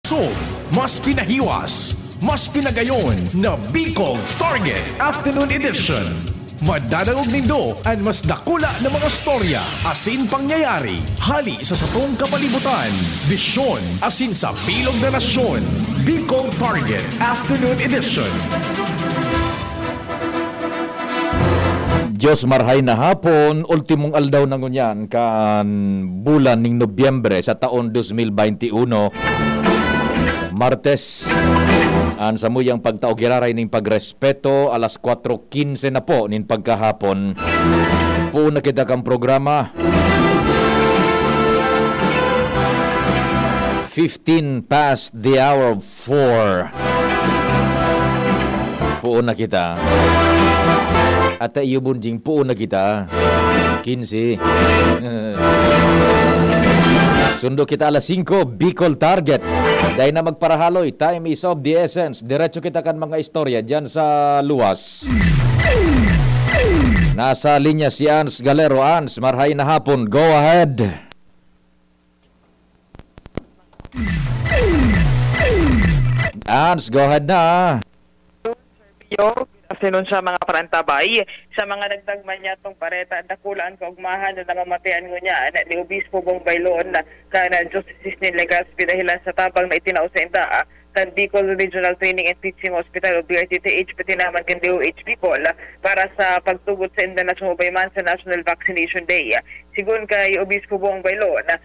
So, mas pinahiwas, mas pinagayon na Bicol Target Afternoon Edition. Madadalog nindo ang mas dakula na mga storya, asin pangyayari, hali sa satong kapalibutan, bisyon, asin sa bilog na nasyon. Bicol Target Afternoon Edition. Diyos marhay na hapon, ultimong aldaw na ngunyan kan bulan ng Nobyembre sa taon 2021. Martes, ang samuyang pagtaog giraray ning pagrespeto, alas 4:15 na po nin pagkahapon. Puuna kita kang programa. 15 past the hour of 4. Puuna kita. At iyo bunjing puuna kita. 15. Sundo kita alas 5, Bicol Target. Dahil na magparahaloy, time is of the essence. Diretso kita kan mga istorya dyan sa luwas. Nasa linya si Ans Galero. Ans, marhay na hapon. Go ahead. Ans, go ahead na. Good afternoon sa mga parantabay. Sa mga nagdagman niya itong pareta, dakulaan kaugmahan na namamatayan ko niya na ni Obispo Bong Bailon na Justice ni Legazpi dahilan sa tabang na itinausa kan Bicol Regional Training and Teaching Hospital o BRTTH pati naman kan DOH Bicol para sa pagtugot sa inda na sumubayman sa National Vaccination Day. Sigun kay Obispo Bong Bailon na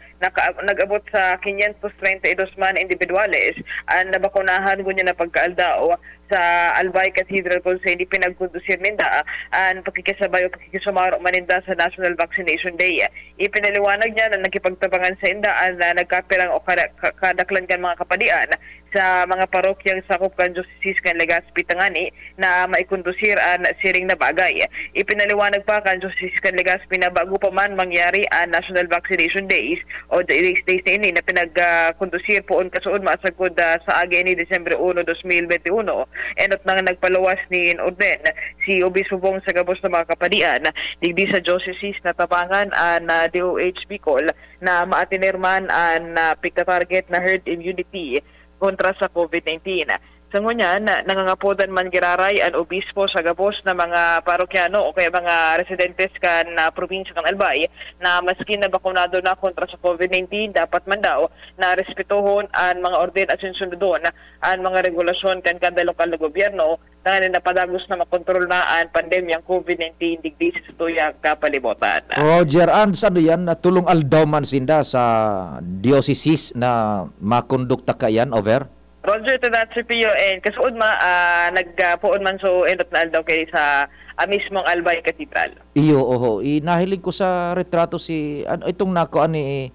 nag-abot sa 532 man individuales ang nabakunahan ko niya na pagkaaldao sa Albay Cathedral kung sa hindi pinagkondusir ninda ang pakikisabay o pakikisumaro maninda sa National Vaccination Day. Ipinaliwanag niya na nakipagtabangan sa inda na nagkapirang o kadaklan kan mga kapadian sa mga parokyang sakop kan Justice kan Legazpi Tangani na maikondusir ang siring na bagay. Ipinaliwanag pa kan Justice kan Legazpi na bago pa man mangyari ang National Vaccination Days o days na ini na pinagkondusir poon kasuod maasagod sa agi ni Desyembre 1, 2021 enot nang nagpaluwas ni Orden si Obispo Bong sa gabos ng mga kapadian digdi sa diocese na tabangan ang DOH Bicol na maatinirman ang pagka-target na herd immunity kontra sa COVID-19. Sa ngunyan, nangangapodan man giraray ang obispo sa gabos na mga parokyano o kaya mga residentes kan probinsya kan Albay na maski na bakunado na kontra sa COVID-19, dapat man daw na respetuhon ang mga orden at sinsunodon ang mga regulasyon kan kada lokal na gobyerno na napadagos na makontrol na ang pandemyang COVID-19 digdi sa tuyang kapalibutan. Roger Ans, ano yan? Tulong aldaw man sinda sa diocese na makondukta kayan, over? Roger, to that CPO and kasuod nagpuon man so endot na aldaw kay sa mismong Albay Cathedral. Iyo, oho. Inahiling ko sa retrato si, itong nako ani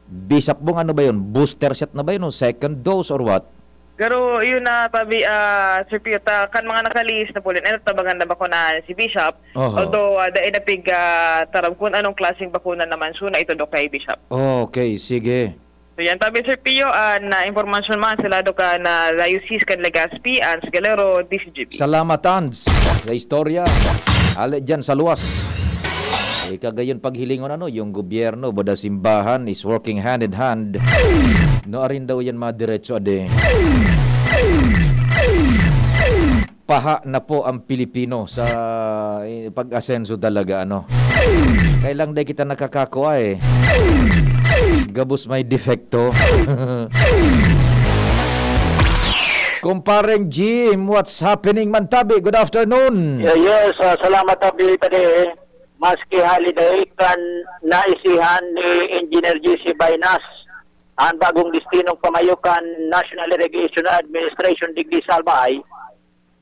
Bishop Bong, ano ba yun? Booster shot na ba yun? Second dose or what? Pero yun na tabi CPO kan mga nakalihis na pulin. Ano tabangan na bakuna si Bishop? Although dahil napig tarang kung anong klaseng bakuna naman suna ito do kay Bishop. Okay, sige. So yan tabi Sir Pio, na informasyon man sila do ka na Diocese kan Legazpi, Ans Galero, DCGP. Salamat Ans sa istorya. Ale dyan sa luwas. Kagayon paghilingon yung gobyerno, boda simbahan is working hand in hand. No arin daw yan madiretso ade. Paha na po ang Pilipino sa pag-asenso talaga Kailang day kita nakakakuha Gabos may defekto. Kumpareng Jim, what's happening man tabi? Good afternoon. Yes, salamat tabi tadi. Maski holiday kan naisihan ni Engineer GC Baynas ang bagong destinong pamayukan National Irrigation Administration digdi sa Albay.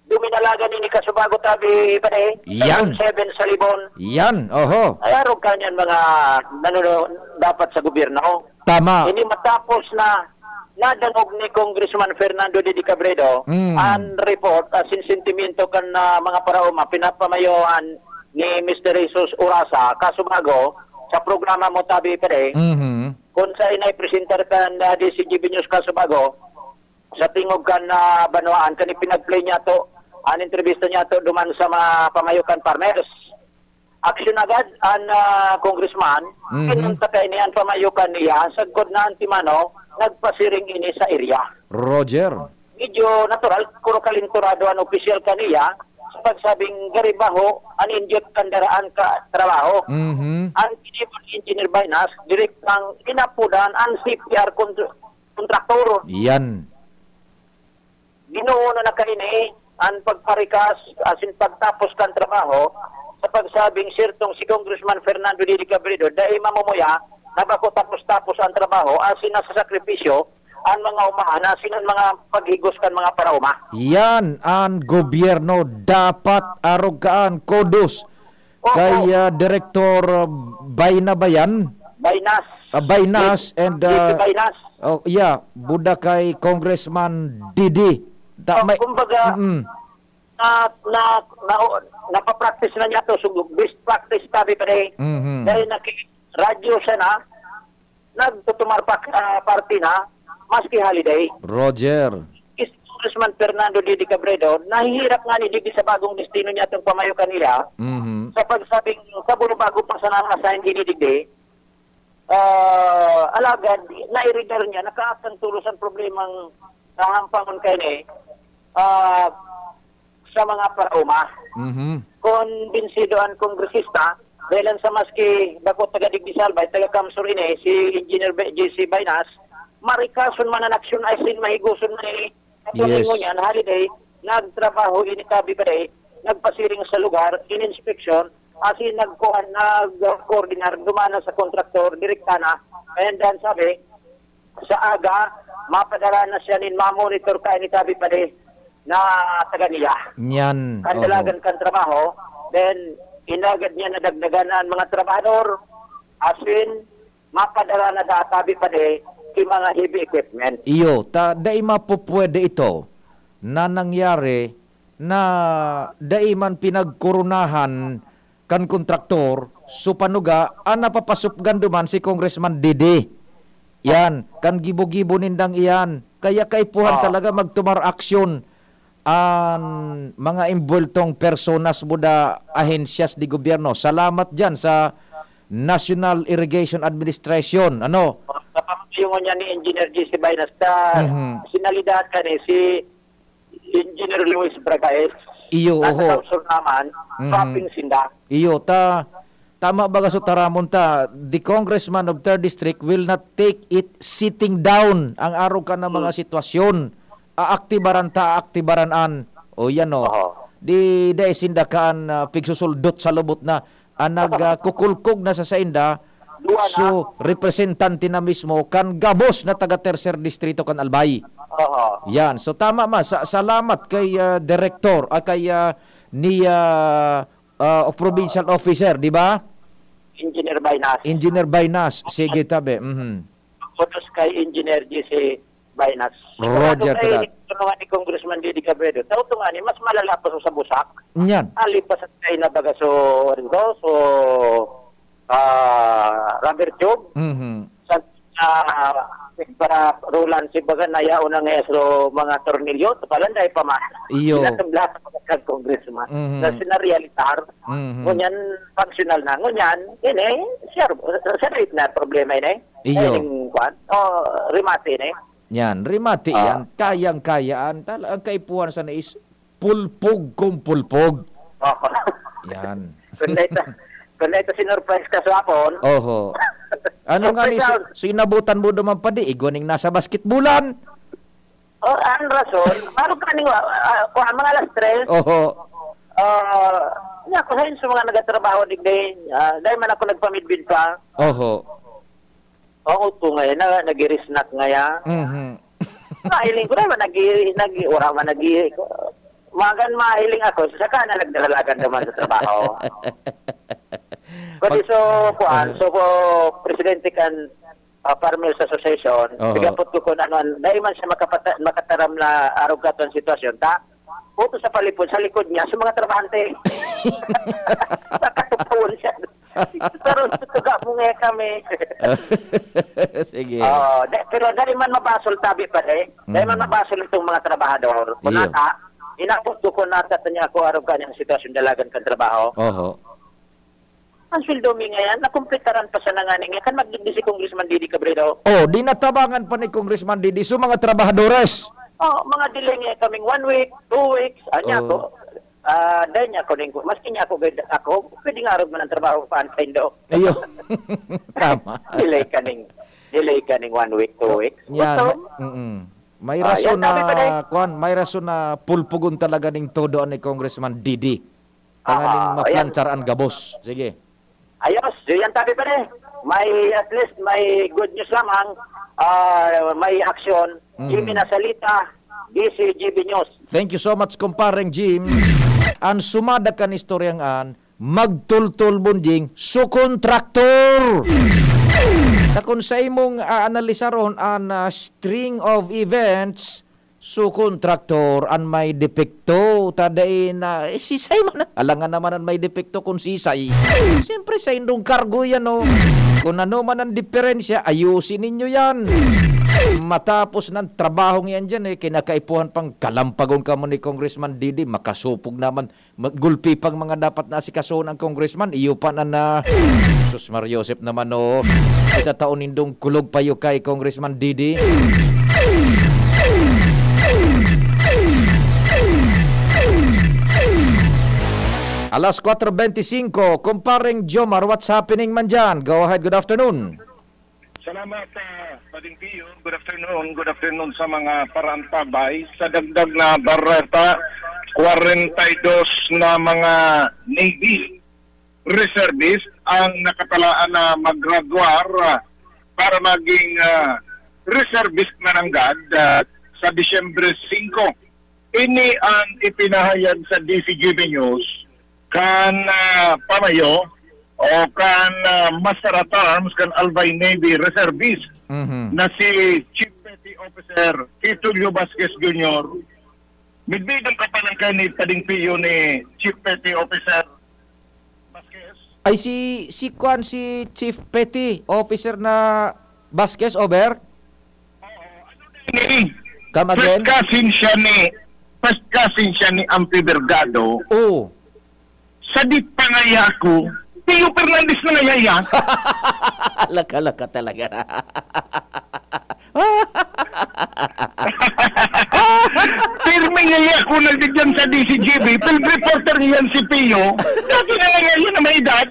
Duminalaga ni Kasubago tabi pare. Yan. 7 sa libon. Yan, oho. Ay araw kanyan mga dapat sa gobyerno. Tama. Ini matapos na nadangog ni Congressman Fernando de Cabredo ang report asin sentimento kan mga paraoma pinapamayoan ni Mr. Jesus Urasa Kasubago sa programa mo tabi pare. Kung sa inay presenter kan DCGB News Kasubago sa tingog kan banwaan kan pinag-play niya to ang entrevista niya to duman sa mga pamayukan farmers. Action agad ang congressman kinunta kay niyan pamayukan niya sagod na antimano nagpasiring ini sa area. Roger. Medyo natural, kuro kalinturado ang opisyal kaniya sa pagsabing garibaho, uninjured kandaraan ka trabaho. Mhm. Ang engineer Baynas, direct ang inapudan ang CPR kontraktor. Yan. Ginuuna na kaini ang pagparikas asin pagtapos kan trabaho sa pagsabing sirtong si Congressman Fernando D. Cabredo dahil mamumuya na bako tapos-tapos ang trabaho asin na sa sakripisyo ang mga umahan asin ang mga paghigos kan mga parauma. Yan ang gobyerno dapat arugaan kudos kay Director Bayna Bayan. Baynas. Baynas and Baynas. oh yeah, buda kay Congressman Didi. Kumbaga napapractice na niya to so best practice tabi pa rin. Dahil radyo siya na nagtutumar party na maski holiday. Roger. Congressman Fernando D. Cabredo nahihirap nga ni Didi sa bagong destino niya itong pamayo kanila sa pagsabing kabulo-bago pa sa namasahin ginidigdi alagad na-irigar niya nakaasang tulos ang problemang nahampangon kayo ni sa mga parauma. Konbinsido ang kongresista dahil sa maski dako taga-Digdi Salbay, taga-Kamsur ini, si Engineer J.C. Baynas, marikason man ang aksyon ay sin mahiguson na ni Tumingo niya na holiday, nagtrabaho initabi pa rin, nagpasiring sa lugar, in-inspection, asin nag-coordinar, dumana sa kontraktor, direktana, and then sabi, sa aga, mapadala na siya nin mamonitor ka initabi pa rin, na taga niya. Yan. Kandalagan kan trabaho, then inagad niya na dagdagan ang mga trabahador, asin mapadala na databi pa de mga heavy equipment. Iyo, dai mapupwede ito na nangyari na dai man pinagkurunahan kan kontraktor supanuga ang napapasupgan duman si Congressman Didi. Yan, kan gibo-gibo nindang iyan. Kaya kaipuhan talaga magtumar aksyon ang mga imbultong personas buda ahensyas di gobyerno. Salamat dyan sa National Irrigation Administration. Ano? Yung niya ni Engineer J.C. Baynas sinalidahan ka ni si Engineer Luis Bragaes. Iyo, oho. Naman, dropping sinda. Iyo, tama ba sa taramon ta, the Congressman of 3rd District will not take it sitting down ang araw ka ng mga sitwasyon. Aaktibaran o yan o. Di sindakan pigsusuldot sa lubot na nagkukulkog na sa sainda. So, representante na mismo kan gabos na taga Tercer Distrito kan Albay. Yan. So, tama salamat kay Director, kay Provincial Officer, di ba? Engineer Baynas. Sige, tabi. Photos kay Engineer J.C. Baynas. Roger to that. Tulungan ni Congressman Didi Cabredo. Tao nga ni, mas malala pa sa busak. Yan. Alipas at kayo na baga rubber tube. Para Roland si baga na yaon na ngayon mga tornilyo. Tapalan dahil pa ma. Iyo. Pinataglas sa Congressman. Na sinarrealitar. Ngunyan, functional na. Ngunyan, siya rin na problema yun Iyo. Rimati yun Yan, rimati yan. Kayang-kayaan. Ang kaipuhan sa nais, pulpog kung pulpog. Yan. Kung ito sinurprise ka sa hapon. Oho. Ano nga ni, inabutan mo naman pa di, iguaning nasa basketbulan. Ang rason, parang kaning, mga alas 3. Oho. Ako sa mga nagatrabaho digday, dahil man ako nagpamidbid pa. Oho. Oo, ito ngayon, nag-i-snack ngayon. Mahiling ko naman, mahiling ako, saka na nagdalalagan naman sa trabaho. Kasi Presidente kan Farmers Association, bigapot ko kung ano, dahil man siya makataram na arugatan sitwasyon, puto sa palipod, sa likod niya, sa mga trabahante. Nakatupawon siya. Pero tutuga mo nga kami. Sige. Pero dahil man mabasol tabi pa dahil man mabasol itong mga trabahador, kunata, inapot ko nata niya ako araw kanyang sitwasyon dalagan kan trabaho. Ang sweldo mi ngayon, nakumplitaran pa sa nanganing kan magdigdi si Congressman Didi Cabredo. Oh, dinatabangan pa ni Congressman Didi so mga trabahadores. Oh, mga delay nga kaming 1 week, 2 weeks, anya Oh. ko. Dahil niya ko ning maski niya ako pwede nga arog man ang trabaho pa ang do. Ayo. Tama. delay kaning 1 week, 2 weeks. Yan. So, May rason yan, sabi pa na may rason na pulpugon talaga ning todo ni Congressman Didi. Pangaling maplantsaran gabos. Sige. ayos, yan tabi pa rin. May at least may good news lamang, may action. Jimmy Nasalita, DCGB News. Thank you so much kumpareng Jim. Ang sumada kan istoryang an magtultul bunjing su kontraktor. Takon sa imong analisaron an string of events su kontraktor an may depekto taday na sisay man alangan naman an may depekto kung sisay. Siyempre sa indong kargo yan o. Kung ano man ang diferensya, ayusin ninyo yan. Matapos ng trabaho yan dyan, kinakaipuhan pang kalampagon ka mo ni Congressman Didi, makasupog naman, gulpi pang mga dapat na asikaso ng Congressman, iyo pa na Sus Mariosep naman o, itataon nindong kulog payo kay Congressman Didi. Alas 4:25, kumpareng Jomar, what's happening man dyan? Go ahead, good afternoon. Salamat, Pading Pio. Good afternoon. Good afternoon sa mga parantabay. Sa dagdag na barata, 42 na mga Navy reservist ang nakatalaan na mag-graduar para maging reservist mananggad sa Disyembre 5. Ini ang ipinahayag sa DCGB News kan pamayo o kan Master at Arms kan Albay Navy Reservist na si Chief Petty Officer Tulio Vasquez Jr. Midbidang kapalangkan ni Pading Pio ni Chief Petty Officer Vasquez. Ay si Chief Petty Officer na Vasquez, over? Come again? First cousin siya ni Ampie Vergado. Oh. Sa di pangaya ko, Pio Fernandez na ngayaya. Laka talaga na. Pirme ngaya ko nagdigyan sa DCGB, film reporter niyan si Pio. Dati na ngayaya na may edad.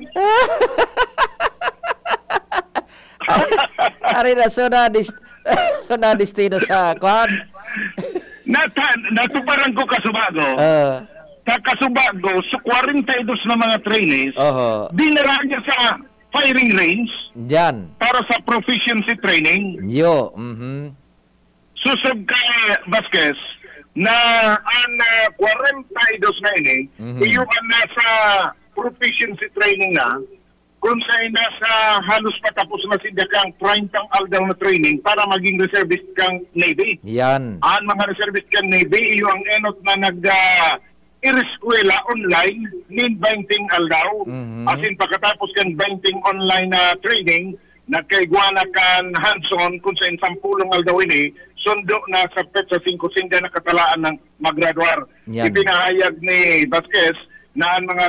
Ari na, so na destino sa kwan. Natuparan ko kasubago. Kasubago, sa 42 na mga trainees, dinara niya sa firing range Diyan. para sa proficiency training. Yo. Susub kay Vasquez na ang 42 na ini, iyo ang nasa proficiency training na, kung sa'y nasa halos patapos na sila kang prime kang aldaw na training para maging reservist kang Navy. Yan. Ang mga reservist kang Navy, iyo ang enot na ireskwela online nin banking aldaw. Asin pagkatapos kan banking online na training, nagkaigwana kan hands-on kung sa insampulong aldaw ini, sundo na sa petsa 5 sinda na katalaan ng maggraduar. Ipinahayag ni Vasquez na ang mga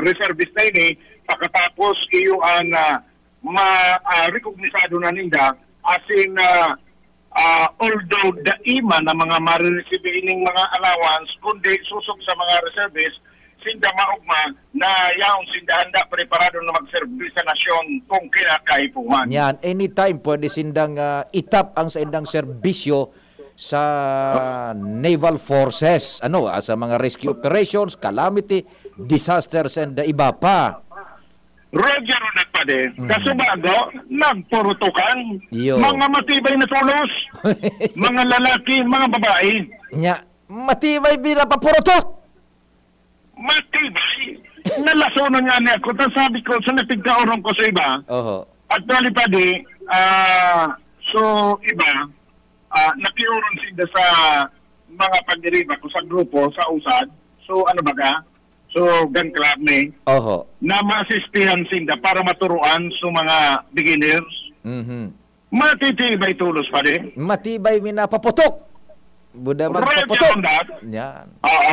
reservist na ini, pagkatapos iyo ang ma-recognisado na ninda, asin although daima na mga marireceive ining mga allowance, kundi susok sa mga reservists, sinda maugma na yaong sinda handa preparado na mag-serve sa nasyon kung kinakaipuhan. Yan, anytime pwede sindang itap ang sa indang serbisyo sa naval forces, sa mga rescue operations, calamity, disasters, and iba pa. Roger nagpade. Kasubago, nagpurutukan. Yo. Mga matibay na tulos. Mga lalaki, mga babae. Nya, matibay bila papurutok. Matibay. Nalasonan nga niya ako. Tapos sabi ko, sa napigkaurong ko sa iba. Actually pade, so iba, nakiurong sila sa mga pagdiriba ko sa grupo, sa USAD. So ano baga? So, gan club ni na ma-assistihan sinda para maturuan sa mga beginners. Matitibay tulos pa din. Matibay minapaputok. Buda Ready magpaputok. on that. Yan.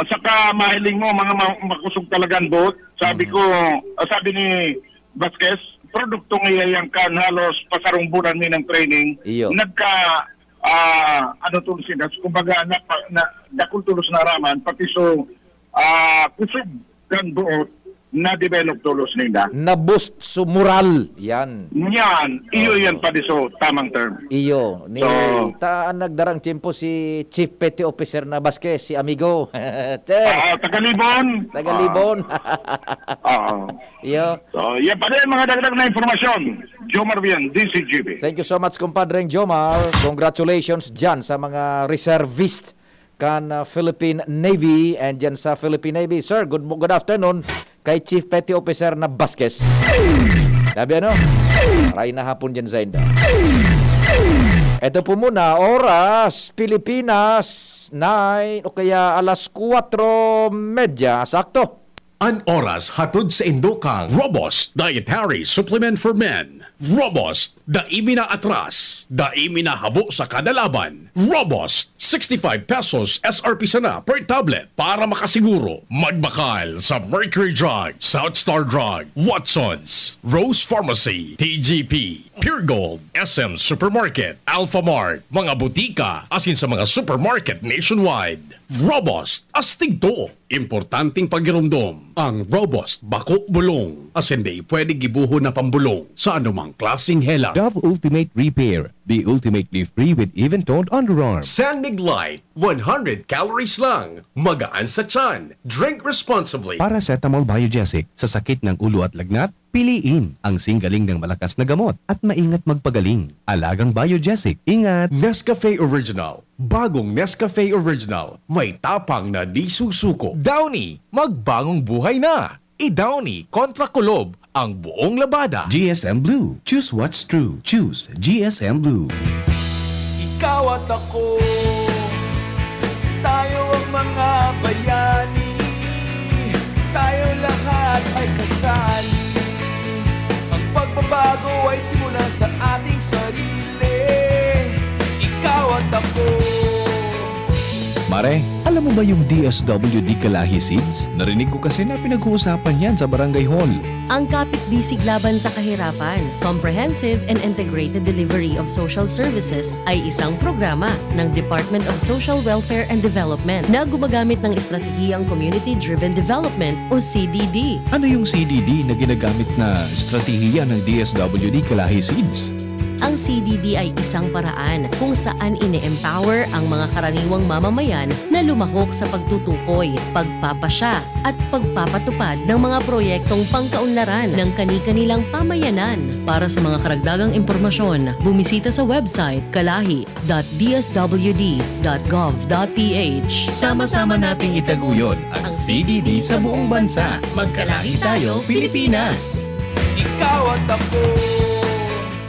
Saka mahiling mo, mga makusog talagang boat. Sabi ko, sabi ni Vasquez, produkto ngayayang kan halos pasarong bulan mi ng training. Iyo. Ano to sila, kumbaga dakul tulos na raman, pati so kusog kan boat na develop tulos nila. Na-boost sumural. Yan. Yan, iyo yan pa di so tamang term. Iyo. Ni taan nagdarang tiyempo si Chief Petty Officer na Vasquez, si amigo. Sir. Tagalibon. Tagalibon. Iyo. So, yan pa rin mga dagdag na informasyon. Jomar Vian, DCGB. Thank you so much, kumpadreng Jomar. Congratulations dyan sa mga reservist kan Philippine Navy and dyan sa Philippine Navy. Sir, good afternoon kay Chief Petty Officer na Vasquez. Sabi ano? Maray na hapon dyan sa inyo. Ito po muna, oras, Pilipinas, 9 o kaya alas 4:30. Sakto. An oras hatod sa Indokang Robust Dietary Supplement for Men. Robust, daimi na atras, daimi na habo sa kada laban. Robust, 65 pesos SRP sana per tablet para makasiguro. Magbakal sa Mercury Drug, South Star Drug, Watsons, Rose Pharmacy, TGP, Pure Gold, SM Supermarket, Alpha Mart, mga butika, asin sa mga supermarket nationwide. Robust, astig to. Importanteng pagirumdom. Ang Robust Bako Bulong. As hindi pwede gibuho na pambulong sa anumang klaseng hela. Dove Ultimate Repair, the ultimately free with even-toned underarms. San Mig Light, 100 calories lang. Magaan sa tiyan. Drink responsibly. Paracetamol Biogesic, sa sakit ng ulo at lagnat, piliin ang singgaling ng malakas na gamot at maingat magpagaling. Alagang Biogesic, ingat! Nescafe Original. Bagong Nescafe Original. May tapang na di susuko. Downy, magbagong buhay na. I-Downy kontra kulob ang buong labada. GSM Blue. Choose what's true. Choose GSM Blue. Ikaw at ako, tayo ang mga bayani. Tayo lahat ay kasali. Ang pagbabago ay simulan sa ating sarili. Ikaw at ako. Mare, alam mo ba yung DSWD Kalahi Seeds? Narinig ko kasi na pinag-uusapan yan sa Barangay Hall. Ang Kapit-Bisig Laban sa Kahirapan, Comprehensive and Integrated Delivery of Social Services ay isang programa ng Department of Social Welfare and Development na gumagamit ng estratehiyang Community-Driven Development o CDD. Ano yung CDD na ginagamit na estratehiya ng DSWD Kalahi Seeds? Ang CDD ay isang paraan kung saan ine-empower ang mga karaniwang mamamayan na lumahok sa pagtutukoy, pagpapasya at pagpapatupad ng mga proyektong pangkaunlaran ng kani-kanilang pamayanan. Para sa mga karagdagang impormasyon, bumisita sa website kalahi.dswd.gov.ph. Sama-sama nating itaguyod ang CDD sa buong bansa. Magkalahi tayo, Pilipinas! Ikaw at ako.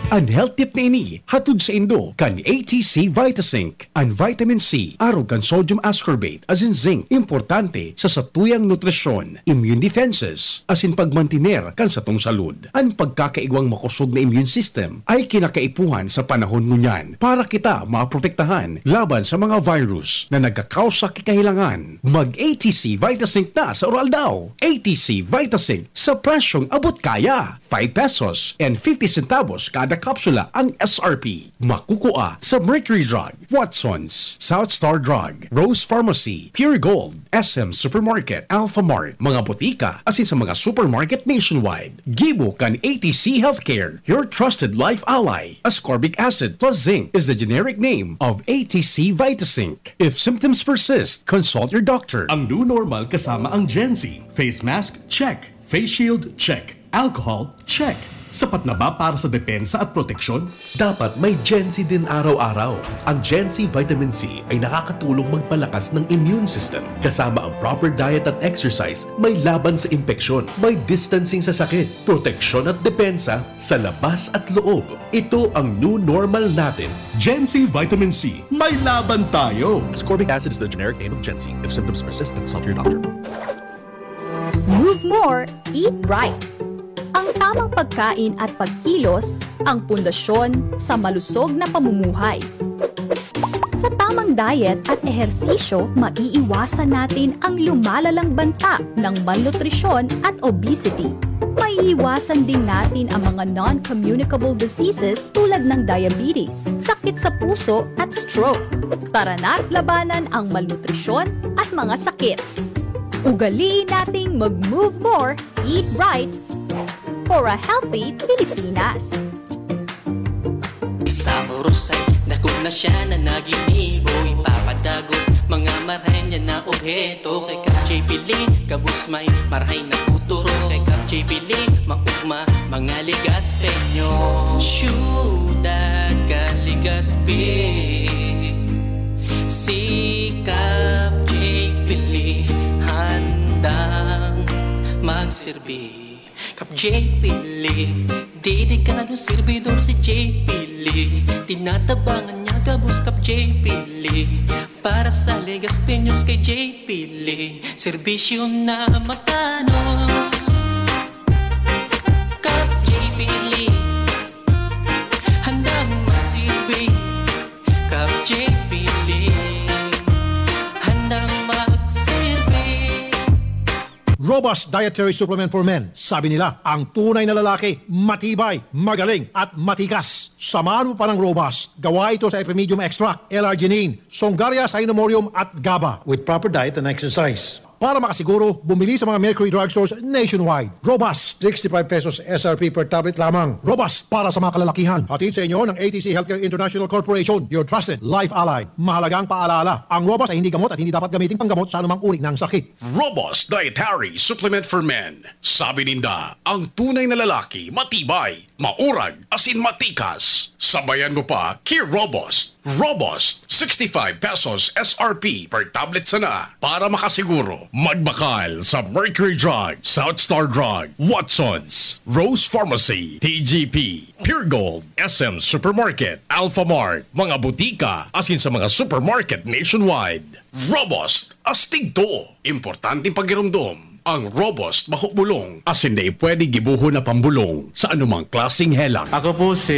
Ang health tip na ini, hatod sa Indo, kan ATC Vitasync. Ang vitamin C, araw kan sodium ascorbate, as in zinc, importante sa satuyang nutrisyon, immune defenses, as in pagmantiner kan sa tong salud. Ang pagkakaigwang makusog na immune system ay kinakaipuhan sa panahon ngunyan para kita maprotektahan laban sa mga virus na nagkakausa kikahilangan. Mag-ATC Vitasync na sa oral daw. ATC Vitasync sa presyong abot kaya. 5 pesos and 50 centavos kada kapsula ang SRP. Makukuha sa Mercury Drug, Watsons, South Star Drug, Rose Pharmacy, Pure Gold, SM Supermarket, Alpha Mart, mga butika, asin sa mga supermarket nationwide. Gibo kan ATC Healthcare, your trusted life ally. Ascorbic acid plus zinc is the generic name of ATC Vitasync. If symptoms persist, consult your doctor. Ang new normal kasama ang Gen-Z. Face mask, check. Face shield, check. Alcohol, check. Sapat na ba para sa depensa at proteksyon? Dapat may Gen-Z din araw-araw. Ang Gen-Z Vitamin C ay nakakatulong magpalakas ng immune system. Kasama ang proper diet at exercise, may laban sa impeksyon, may distancing sa sakit, proteksyon at depensa sa labas at loob. Ito ang new normal natin. Gen-Z Vitamin C, may laban tayo! Ascorbic acid is the generic name of Gen-Z. If symptoms persist, consult your doctor. Move more, eat right. Ang tamang pagkain at pagkilos ang pundasyon sa malusog na pamumuhay. Sa tamang diet at ehersisyo, maiiwasan natin ang lumalalang banta ng malnutrisyon at obesity. Maiiwasan din natin ang mga non-communicable diseases tulad ng diabetes, sakit sa puso at stroke. Tara na't labanan ang malnutrisyon at mga sakit. Ugaliin nating mag-move more, eat right, for a healthy Pilipinas. Sa oras ay dakog na siya na naginibo, ipapadagos mga marahay niya na obheto. Kay Kapjay Pili, kabus may marahay na futuro. Kay Kapjay Pili, maugma mga Ligaspeño. Syudad Legazpi, si Kapjay Pili handang magsilbi. Kapjay Pili, dedikado servidor si J. Pili. Tinatabangan niya gabos Kapjay Pili, para sa Ligaspeños kay J. Pili. Serbisyo na matanos, Kapjay Pili handang magsilbi. Kapjay Pili handang magsilbi. Robust Dietary Supplement for Men. Sabi nila, ang tunay na lalaki, matibay, magaling, at matikas. Samahan mo pa ng Robust. Gawa ito sa Epimedium Extract, L-arginine, Songaria Cynomorium at GABA. With proper diet and exercise. Para makasiguro, bumili sa mga Mercury drugstores nationwide. Robust, 65 pesos SRP per tablet lamang. Robust para sa mga kalalakihan. Hatid sa inyo ng ATC Healthcare International Corporation, your trusted life ally. Mahalagang paalala, ang Robust ay hindi gamot at hindi dapat gamitin panggamot sa anumang uri ng sakit. Robust Dietary Supplement for Men. Sabi ninda, ang tunay na lalaki, matibay, maurag, asin matikas. Sabayan mo pa, Key Robust. Robust, 65 pesos SRP per tablet sana. Para makasiguro, magbakal sa Mercury Drug, South Star Drug, Watsons, Rose Pharmacy, TGP, Pure Gold, SM Supermarket, Alpha Mart, mga butika, asin sa mga supermarket nationwide. Robust, astig to. Importanteng pagirumdum. Ang Robust mahubulong asin na pwede gibuho na pambulong sa anumang klaseng helang. Ako po si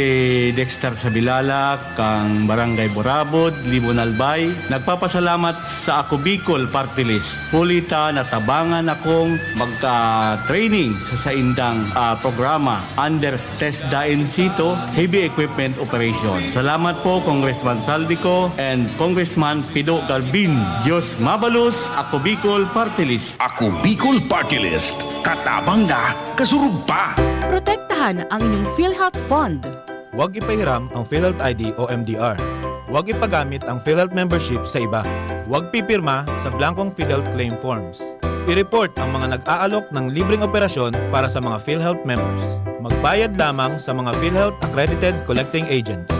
Dexter Sabilala, kang Barangay Borabod, Libon Albay. Nagpapasalamat sa Ako Bicol Party List. Pulita natabangan akong magka-training sa saindang programa under TESDA in situ Heavy Equipment Operation. Salamat po Congressman Saldico and Congressman Pido Galvin. Diyos mabalus, Ako Bicol Party List. Ako Bicol Party List. Katabang na, kasurug pa. Protektahan ang inyong PhilHealth Fund. Huwag ipahiram ang PhilHealth ID o MDR. Huwag ipagamit ang PhilHealth membership sa iba. Huwag pipirma sa blankong PhilHealth claim forms. I-report ang mga nag-aalok ng libreng operasyon para sa mga PhilHealth members. Magbayad lamang sa mga PhilHealth accredited collecting agents.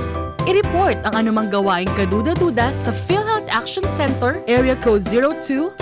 I-report ang anumang gawaing kaduda-duda sa PhilHealth Action Center, Area Code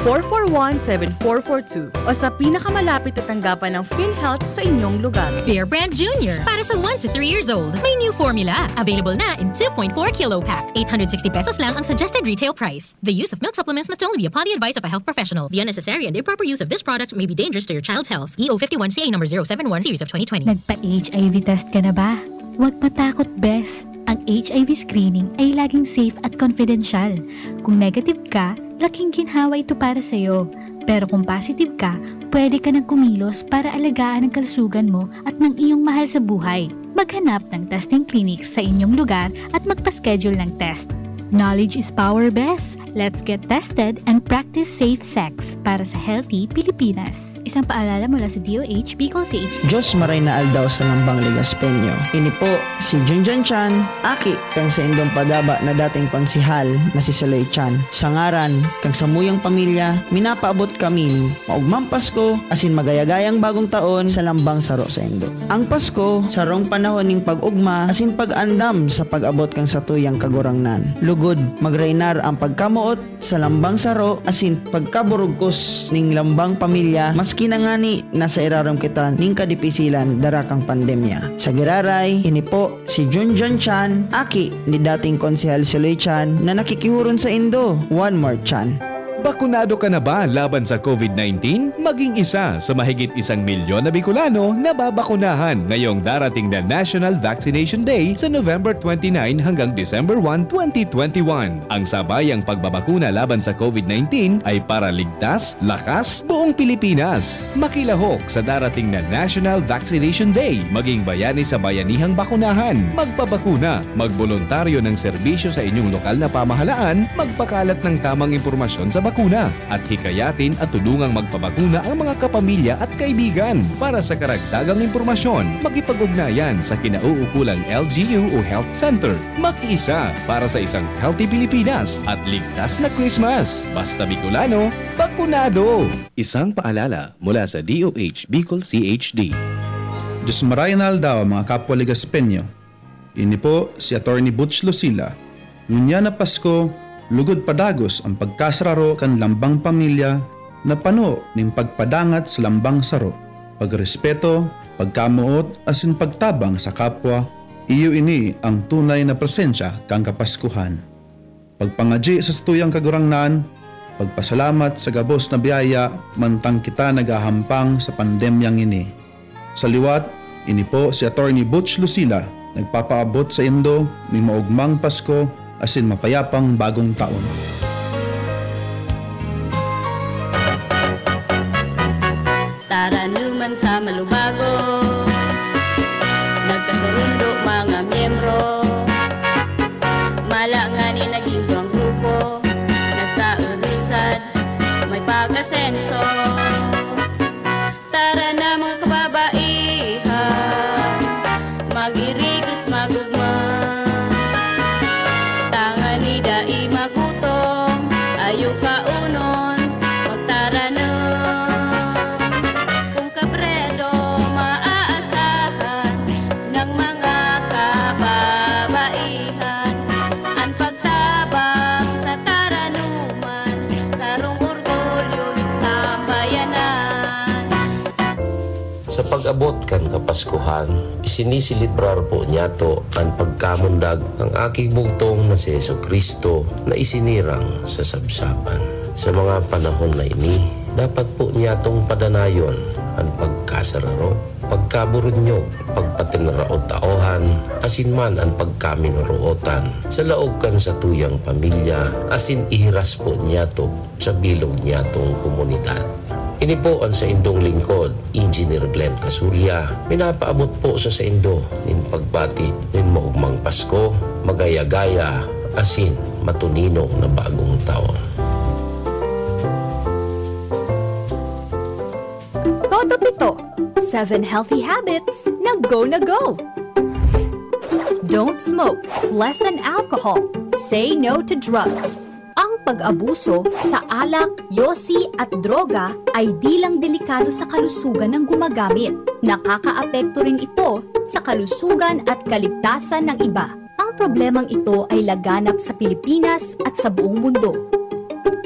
02-441-7442 o sa pinakamalapit na tanggapan ng PhilHealth sa inyong lugar. Bear Brand Jr. Para sa 1 to 3 years old. May new formula. Available na in 2.4 kilo pack. 860 pesos lang ang suggested retail price. The use of milk supplements must only be upon the advice of a health professional. The unnecessary and improper use of this product may be dangerous to your child's health. EO51CA number 071 series of 2020. Nagpa-HIV test ka na ba? Huwag matakot, Beth. Ang HIV screening ay laging safe at confidential. Kung negative ka, laking ginhawa ito para sa'yo. Pero kung positive ka, pwede ka nang kumilos para alagaan ang kalusugan mo at ng iyong mahal sa buhay. Maghanap ng testing clinics sa inyong lugar at magpa-schedule ng test. Knowledge is power, Beth. Let's get tested and practice safe sex para sa healthy Pilipinas. Isang paalala mula sa DOH, Bicol CHD. Diyos maray na aldaw sa Lambang Ligaspeño. Ini po si Junjun Chan, aki kang sa indong padaba na dating pangsihal na si Saloy Chan. Sa ngaran, kang sa muyang pamilya, minapaabot kami maugmang Pasko asin magayagayang bagong taon sa Lambang Saro sa Indo. Ang Pasko, sarong panahon ning pag-ugma asin pag-andam sa pag-abot kang sa tuyang kagurangnan. Lugod, magrainar ang pagkamuot sa Lambang Saro asin pagkaburugkos ning Lambang pamilya maski na ngani nasa iraram kita ning kadipisilan darakang pandemya. Sa Giraray, ini po si Junjun Chan, aki ni dating konsehal Saloy Chan na nakikihuron sa Indo, One More Chan. Bakunado ka na ba laban sa COVID-19? Maging isa sa mahigit 1 milyon na Bicolano na babakunahan ngayong darating na National Vaccination Day sa November 29 hanggang December 1, 2021. Ang sabayang pagbabakuna laban sa COVID-19 ay para ligtas, lakas, buong Pilipinas. Makilahok sa darating na National Vaccination Day. Maging bayani sa bayanihang bakunahan. Magpabakuna, magboluntaryo ng serbisyo sa inyong lokal na pamahalaan, magpakalat ng tamang impormasyon sa bakuna at hikayatin at tulungang magpabakuna ang mga kapamilya at kaibigan. Para sa karagdagang impormasyon, makipag-ugnayan sa kinauukulang LGU o Health Center. Makiisa para sa isang healthy Pilipinas at ligtas na Christmas. Basta Bicolano, bakunado! Isang paalala mula sa DOH Bicol CHD. Diyos marayanal daw mga kapwa Ligaspenyo. Ini po si Atty. Butch Lucila. Ngunya na Pasko, lugod padagos ang pagkasararo kan lambang pamilya na pano ning pagpadangat sa lambang saro, pagrespeto, pagkamuot asin pagtabang sa kapwa, iyo ini ang tunay na presensya kang Kapaskuhan. Pagpangadji sa tuyang kagurangnan, pagpasalamat sa gabos na biyaya mantang kita nagahampang sa pandemyang ini. Sa liwat, ini po si Atty. Butch Lucila nagpapaabot sa Indo ni maugmang Pasko asin mapayapang bagong taon. Tara naman sa malubago, nagkasurundo mga miyembro, malangani naging buwang grupo, nagkaurisan, may pag-asenso. Tara na mga kababaihan, mag-irigos magugma. Pag-abot kan Kapaskuhan, isinisilibrar po niya to ang pagkamundag ng aking bugtong na si Jesucristo na isinirang sa sabsaban. Sa mga panahon na ini, dapat po niya tong padanayon ang pagkasararo, pagkaburunyog, pagpatinaraot-taohan, asin man ang pagkaminarootan sa laog kan sa tuyang pamilya, asin ihiras po niya to sa bilog niya tong komunidad. Ini po ang sa indong lingkod, Engineer Glenn Casurya. Minapaabot po sa indo nin pagbati nin maugmang Pasko, magaya-gaya, asin matuninong na bagong taon. Toto Pito, 7 healthy habits na go na go. Don't smoke, lessen alcohol, say no to drugs. Ang pag-abuso sa alak, yosi at droga ay di lang delikado sa kalusugan ng gumagamit. Nakakaapekto rin ito sa kalusugan at kaligtasan ng iba. Ang problemang ito ay laganap sa Pilipinas at sa buong mundo.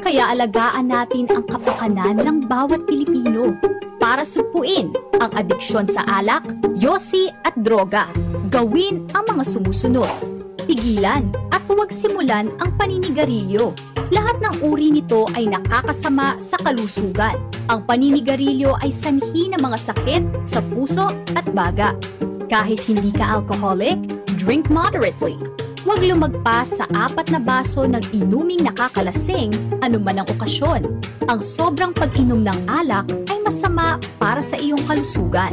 Kaya alagaan natin ang kapakanan ng bawat Pilipino para supuin ang adiksyon sa alak, yosi at droga. Gawin ang mga sumusunod. Tigilan at huwag simulan ang paninigarilyo. Lahat ng uri nito ay nakakasama sa kalusugan. Ang paninigarilyo ay sanhi ng mga sakit sa puso at baga. Kahit hindi ka alcoholic, drink moderately. Huwag lumagpas sa 4 na baso ng inuming nakakalasing anuman ang okasyon. Ang sobrang pag-inom ng alak ay masama para sa iyong kalusugan.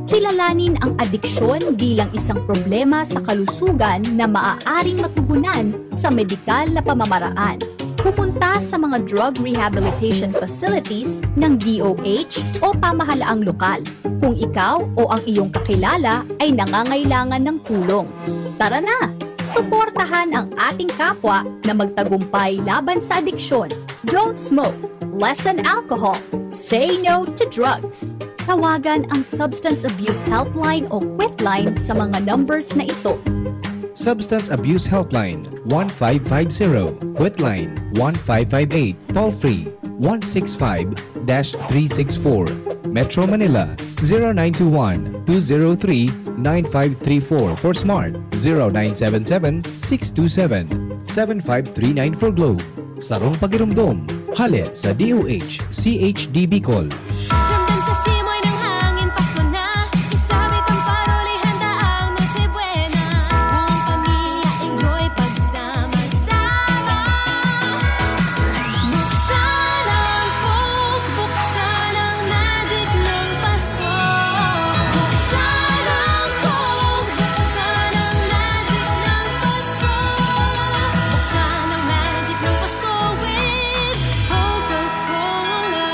Kilalanin ang adiksyon bilang isang problema sa kalusugan na maaaring matugunan sa medikal na pamamaraan. Pupunta sa mga drug rehabilitation facilities ng DOH o pamahalaang lokal kung ikaw o ang iyong kakilala ay nangangailangan ng tulong. Tara na! Suportahan ang ating kapwa na magtagumpay laban sa adiksyon. Don't smoke, lessen alcohol, say no to drugs. Tawagan ang Substance Abuse Helpline o Quitline sa mga numbers na ito. Substance Abuse Helpline 1550, Quitline 1558, toll-free 165-364, Metro Manila 0921-203-9534 for Smart, 0977-627-7539 for Globe. Sarong Pagirumdom, Halit sa DOH, CHD Bicol. Ramdam sa simoy ng hangin, Pasko na. Isabit ang paroli, handa ang Noche Buena. Buong pamilya, enjoy pagsama-sama. Buksan ang Coke, buksan ang magic ng Pasko. Buksan ang Coke, buksan ang magic ng Pasko. Buksan ang magic ng Pasko with Coca-Cola.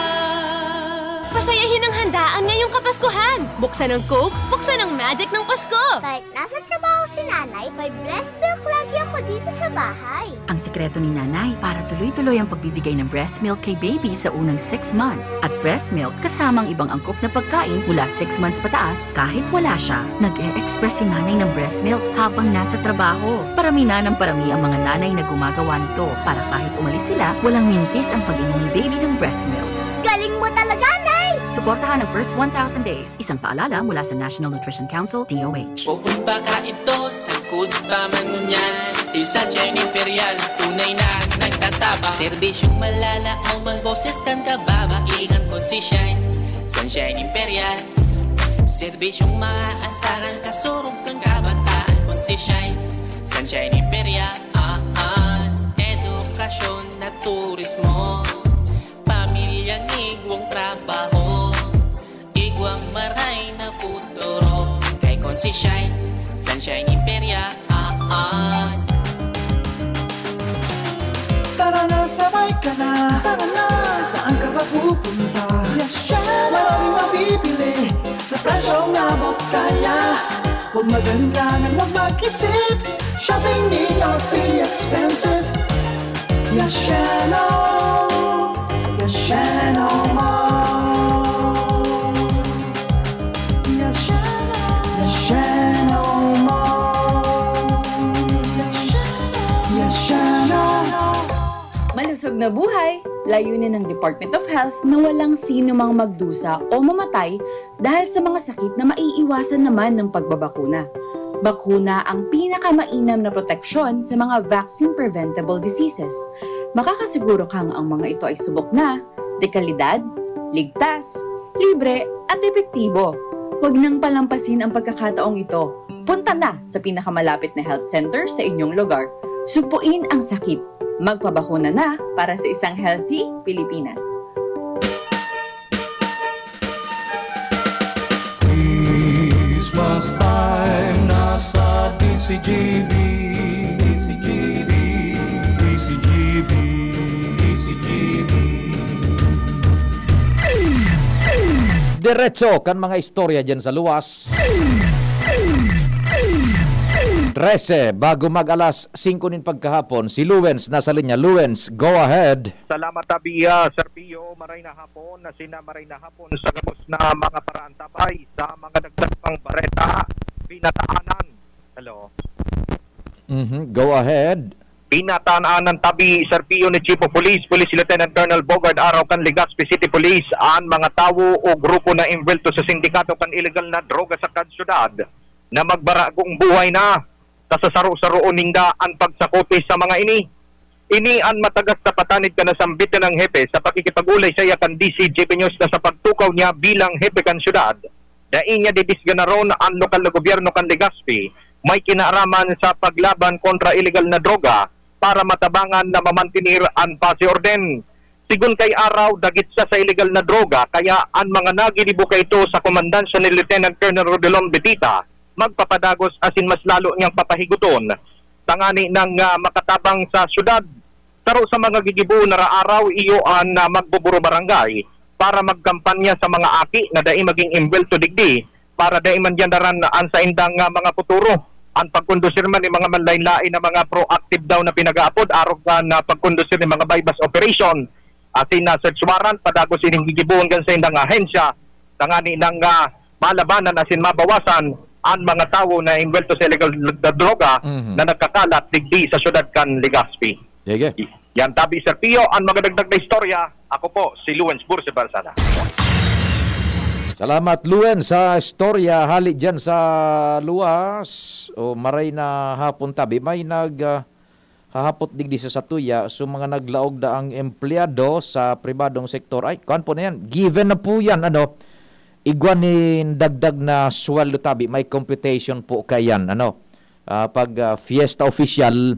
Pasayahin ang handaan ngayong Kapaskuhan. Buksan ang Coke, buksan ang magic ng Pasko. Kahit nasa trabaho si nanay, may breast milk lagi ako dito sa bahay. Ang sikreto ni nanay para tuloy-tuloy ang pagbibigay ng breast milk kay baby sa unang 6 months. At breast milk kasamang ibang angkop na pagkain mula 6 months pataas kahit wala siya. Nag-e-express si nanay ng breast milk habang nasa trabaho. Parami na ng parami ang mga nanay na gumagawa nito para kahit umalis sila, walang mintis ang pag-inom ni baby ng breast milk. Galing mo talaga, Nay! Suportahan ang first 1,000 days. Isang paalala mula sa National Nutrition Council, DOH. Bukod pa ka ito, sangkod pa man ngunyan. Tiyo sa China Imperial, tunay na nagtataba. Serbisyong malala, ang boses kan kababa. Ikan kon si Shine, Sunshine Imperial. Serbisyong maaasaran, kasurog kang kabataan kon si Shine, Sunshine Imperial. Edukasyon na turismo, pamilyang igwang trabaho, igwang maray na futuro. Kay kon si Shine, Sunshine Imperial. Tara na, sabay ka na. Tara na, saan ka ba pupunta? Maraming mabibili sa presyong abot kaya. Huwag magalinlangan, huwag mag-isip. Shopping need not be expensive. Yashano, Yashano Mall. Yashano, Yashano Mall. Yashano. Malusog na buhay! Layunin ng Department of Health na walang sino mang magdusa o mamatay dahil sa mga sakit na maiiwasan naman ng pagbabakuna. Bakuna ang pinakamainam na proteksyon sa mga vaccine-preventable diseases. Makakasiguro kang ang mga ito ay subok na, dekalidad, ligtas, libre at epektibo. Huwag nang palampasin ang pagkakataong ito. Punta na sa pinakamalapit na health center sa inyong lugar. Sugpuin ang sakit. Magpabakuna na para sa isang healthy Pilipinas. Christmas time nasa DCGB, DCGB, DCGB, DCGB. Diretso kan mga istorya dyan sa luwas. 13, bago mag-alas 5 nin pagkahapon, si Luwens nasa linya. Luwens, go ahead. Salamat tabi, Sir Pio. Maray na hapon, maray na hapon sa gabos na mga paraan tabay sa mga nagtatpang bareta, pinataanan. Hello? Go ahead. Pinataanan tabi, Sir Pio, ni Chief of Police, Police Lieutenant Colonel Bogard Araw kan Legazpi City Police, ang mga tawo o grupo na involved sa sindikato kan illegal na droga sa syudad na magbaragong buhay na kasasaro-saroon ningda ang pagsakote sa mga ini. Ini ang matagas na patanid ka na sambitan ng hepe sa pakikipag-ulay sa yakan DCGP News na sa pagtukaw niya bilang hepe kan syudad. Daing niya didisga na ron ang lokal na gobyerno kan Legazpi may kinaaraman sa paglaban kontra illegal na droga para matabangan na mamantinir ang pasi orden. Sigun kay araw, dagit sa illegal na droga kaya ang mga nagilibo kay ito sa komandansya ni Lieutenant Colonel Rodelon Betita magpapadagos asin mas lalo niyang papahiguton tangani ng makatabang sa syudad. Taro sa mga gigibo na araw iyo ang magbuburo barangay para magkampanya sa mga aki na dai maging imbelto digdi para dai man yandaran ang sa indang mga futuro. Ang pagkondusir man ni mga manlain-lain na mga proactive daw na pinag-aapod arog na pagkondusir ni mga bypass operation asin na search warrant padagos ining gigibuon gan sa indang ahensya tangani ng malabanan asin mabawasan ang mga tao na involved sa illegal na droga na nagkakalat digdi sa syudad kan Legazpi. Yan tabi, Sir Pio, ang mga dagdag na istorya. Ako po, si Luwens Burse Barsada. Salamat, Luwens, sa istorya. Hali dyan sa luwas. O maray na hapon tabi. May hahapot digdi sa satuya, so mga naglaog da ang empleyado sa pribadong sektor, ay, kuhan po na yan, given na po yan, igwan ni dagdag na sweldo tabi, may computation po kayan, pag fiesta official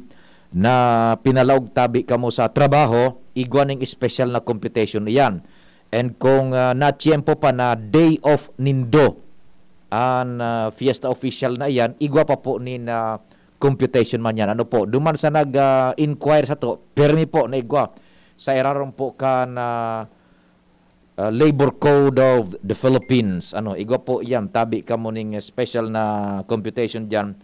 na pinalaog tabi kamo sa trabaho, igwan ng special na computation yan. And kung na-tiyempo pa na day off nindo, ang fiesta official na yan, igwa pa po ni na computation man yan. Duman sa nag-inquire sa to, permi po na igwa. Sa irarong po ka na Labor Code of the Philippines. Igwa po yan. Tabi ka mo ning special na computation dyan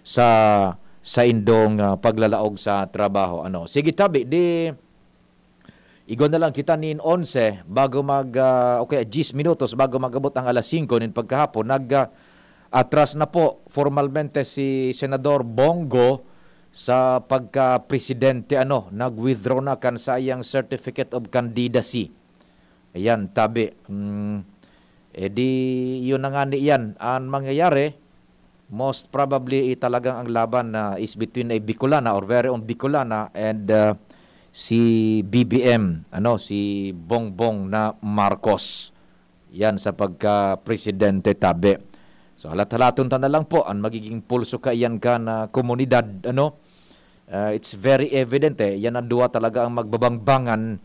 sa indong paglalaog sa trabaho. Sige tabi, igwa na lang kita nin 11 bago 10 minutos bago magabot ang alas 5 nin pagkahapon. Atras na po formalmente si Senador Bongo sa pagka-presidente, nag-withdraw na kan sa iyang Certificate of Candidacy. Ayan, tabi. Di yun na nga yan. Ang mangyayari, most probably talagang ang laban is between a Bicolana or very own Bicolana and si BBM, si Bongbong na Marcos. Yan sa pagka-presidente, tabi. So halat-halaton ta na lang po ang magiging pulso kaiyan ka na komunidad, it's very evident yan ang duwa talaga ang magbabangbangan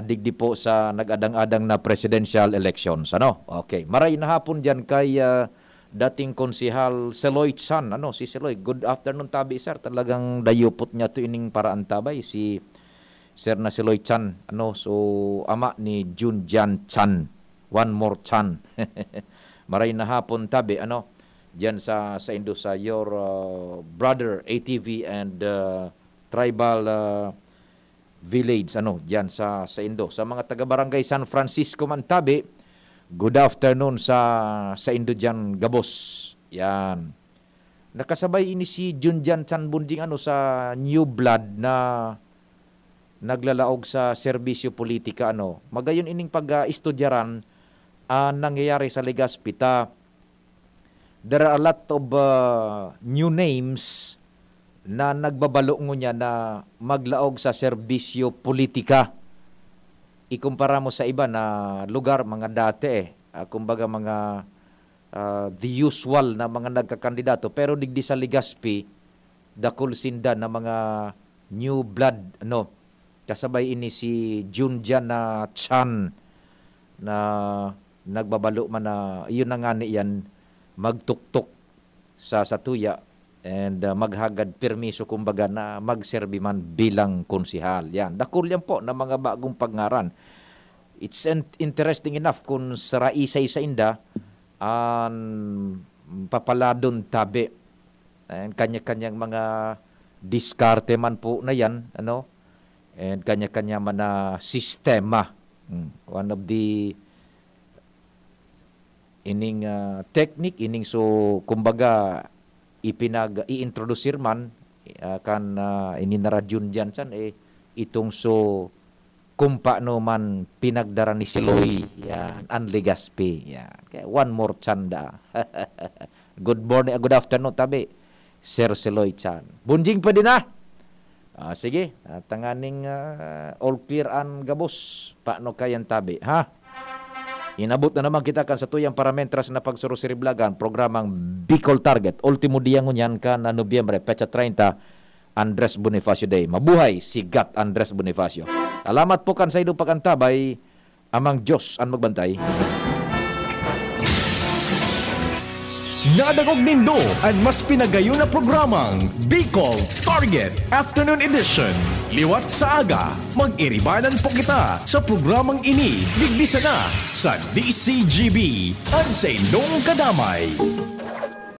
digdi po sa nag-adang-adang na presidential elections. Okay, maray na hapon diyan kay dating konsehal Seloy Chan, si Seloy. Good afternoon tabi sir, talagang dayupot niya to ining paraan tabay si Sir na Seloy Chan, so ama ni Junjan Chan, one more Chan. Maray na hapon tabi, diyan sa Indo sa your brother ATV and tribal village, diyan sa Indo. Sa mga taga-barangay San Francisco man tabi, good afternoon sa Indo diyan Gabos. Yan. Nakasabay ini si Junjan Chan Bunding sa New Blood na naglalaog sa serbisyo politika. Magayon ining pag-istudyaran nangyayari sa Legazpi. There are a lot of new names na nagbabalo niya na maglaog sa serbisyo politika. Ikumpara mo sa iba na lugar, mga dati kumbaga mga the usual na mga nagkakandidato. Pero digdi sa Legazpi, dakol sinda na mga new blood. Kasabay ini si Junjan na Chan na nagbabalo man na iyon na nga yan magtuktok sa satuya and maghagad permiso kumbaga na magserbi man bilang konsehal. Yan, dakol yan po na mga bagong pagngaran. It's interesting enough kung sa raisay sa inda ang papaladon tabi and kanya-kanyang mga diskarte man po na yan, and kanya-kanya man na sistema. One of the ining technique, ining so kumbaga i-introduce man kan ininaradyun dyan san itong so kung paano man pinagdara ni Siloy, yan, ang Legazpi, yan. Okay, one more chanda. Good morning, good afternoon tabi, Sir Siloy Chan. Bunjing pa din sige, tanganing all clear an Gabos, paano kayan tabi, ha? Inabot na naman kita kan sa tuyang parametras na pagsurusiriblagan, programang Bicol Target. Ultimo dia ngunyan ka na Nobyembre, petsa 30, Andres Bonifacio Day. Mabuhay si Gat Andres Bonifacio. Alamat po kan sa idong pagantabay, amang Diyos ang magbantay. Nadagog nindo ang mas pinagayon na programang Bicol Target Afternoon Edition. Liwat sa aga, mag-iribanan po kita sa programang ini. Bigbisa na sa DCGB. Ang sa inyong kadamay.